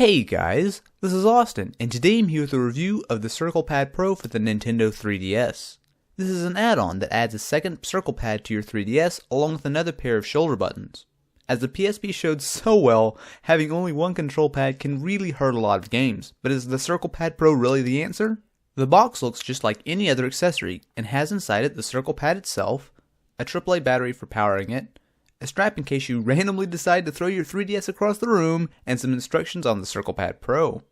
Hey guys, this is Austin, and today I'm here with a review of the Circle Pad Pro for the Nintendo 3DS. This is an add-on that adds a second circle pad to your 3DS along with another pair of shoulder buttons. As the PSP showed so well, having only one control pad can really hurt a lot of games, but is the Circle Pad Pro really the answer? The box looks just like any other accessory and has inside it the circle pad itself, a AAA battery for powering it, a strap in case you randomly decide to throw your 3DS across the room, and some instructions on the Circle Pad Pro.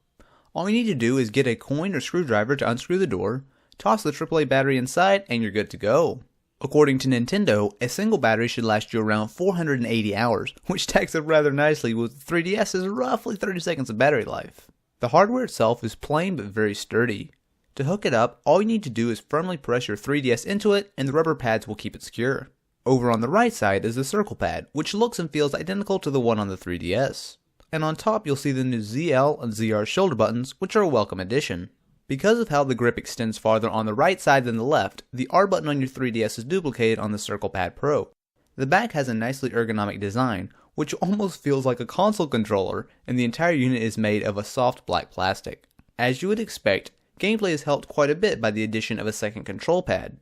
All you need to do is get a coin or screwdriver to unscrew the door, toss the AAA battery inside, and you're good to go. According to Nintendo, a single battery should last you around 480 hours, which stacks up rather nicely with the 3DS's roughly 30 seconds of battery life. The hardware itself is plain but very sturdy. To hook it up, all you need to do is firmly press your 3DS into it, and the rubber pads will keep it secure. Over on the right side is the circle pad, which looks and feels identical to the one on the 3DS. And on top you'll see the new ZL and ZR shoulder buttons, which are a welcome addition. Because of how the grip extends farther on the right side than the left, the R button on your 3DS is duplicated on the Circle Pad Pro. The back has a nicely ergonomic design, which almost feels like a console controller, and the entire unit is made of a soft black plastic. As you would expect, gameplay is helped quite a bit by the addition of a second control pad.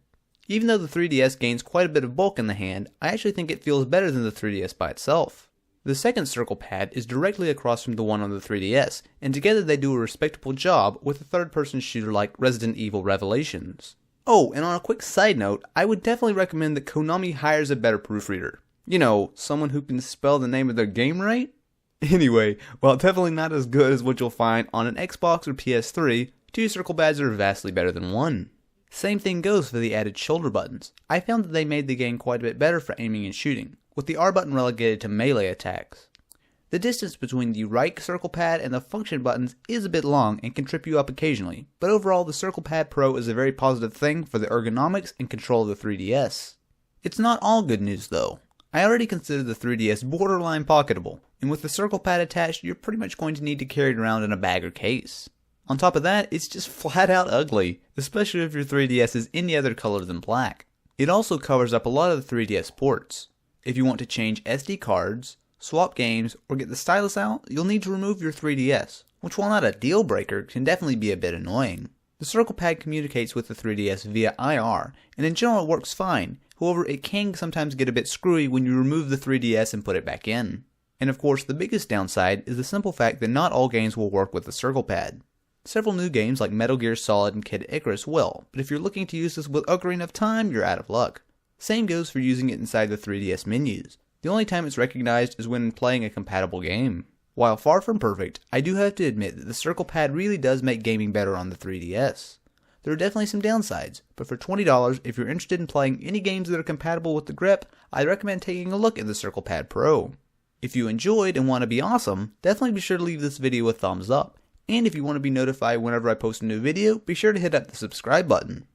Even though the 3DS gains quite a bit of bulk in the hand, I actually think it feels better than the 3DS by itself. The second circle pad is directly across from the one on the 3DS, and together they do a respectable job with a third-person shooter like Resident Evil Revelations. Oh, and on a quick side note, I would definitely recommend that Konami hires a better proofreader. You know, someone who can spell the name of their game right? Anyway, while definitely not as good as what you'll find on an Xbox or PS3, two circle pads are vastly better than one. Same thing goes for the added shoulder buttons. I found that they made the game quite a bit better for aiming and shooting, with the R button relegated to melee attacks. The distance between the right circle pad and the function buttons is a bit long and can trip you up occasionally, but overall the Circle Pad Pro is a very positive thing for the ergonomics and control of the 3DS. It's not all good news though. I already consider the 3DS borderline pocketable, and with the circle pad attached you're pretty much going to need to carry it around in a bag or case. On top of that, it's just flat out ugly, especially if your 3DS is any other color than black. It also covers up a lot of the 3DS ports. If you want to change SD cards, swap games, or get the stylus out, you'll need to remove your 3DS, which while not a deal breaker, can definitely be a bit annoying. The circle pad communicates with the 3DS via IR, and in general it works fine, however it can sometimes get a bit screwy when you remove the 3DS and put it back in. And of course the biggest downside is the simple fact that not all games will work with the circle pad. Several new games like Metal Gear Solid and Kid Icarus will, but if you're looking to use this with Ocarina of Time, you're out of luck. Same goes for using it inside the 3DS menus. The only time it's recognized is when playing a compatible game. While far from perfect, I do have to admit that the circle pad really does make gaming better on the 3DS. There are definitely some downsides, but for $20, if you're interested in playing any games that are compatible with the grip, I'd recommend taking a look at the Circle Pad Pro. If you enjoyed and want to be awesome, definitely be sure to leave this video a thumbs up. And if you want to be notified whenever I post a new video, be sure to hit up the subscribe button.